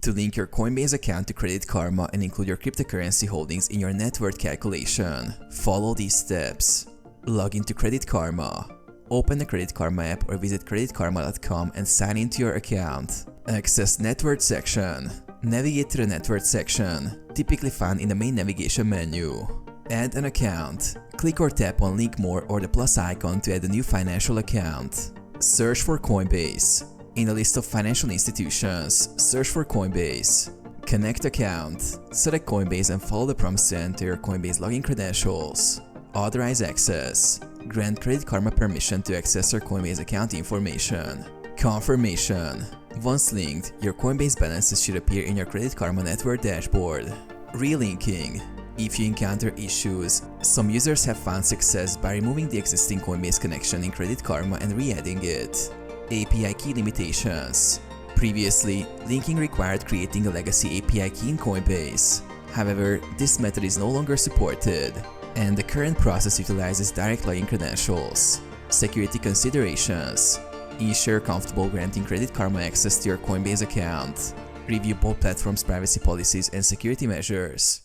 To link your Coinbase account to Credit Karma and include your cryptocurrency holdings in your net worth calculation, follow these steps. Log into Credit Karma. Open the Credit Karma app or visit creditkarma.com and sign into your account. Access Net Worth section. Navigate to the Net Worth section, typically found in the main navigation menu. Add an account. Click or tap on Link More or the plus icon to add a new financial account. Search for Coinbase. In the list of financial institutions, search for Coinbase. Connect account. Select Coinbase and follow the prompts to enter your Coinbase login credentials. Authorize access. Grant Credit Karma permission to access your Coinbase account information. Confirmation. Once linked, your Coinbase balances should appear in your Credit Karma net worth dashboard. Relinking. If you encounter issues, some users have found success by removing the existing Coinbase connection in Credit Karma and re-adding it. API key limitations. Previously, linking required creating a legacy API key in Coinbase. However, this method is no longer supported, and the current process utilizes direct login credentials. Security considerations. Ensure comfortable granting Credit Karma access to your Coinbase account. Review both platforms' privacy policies and security measures.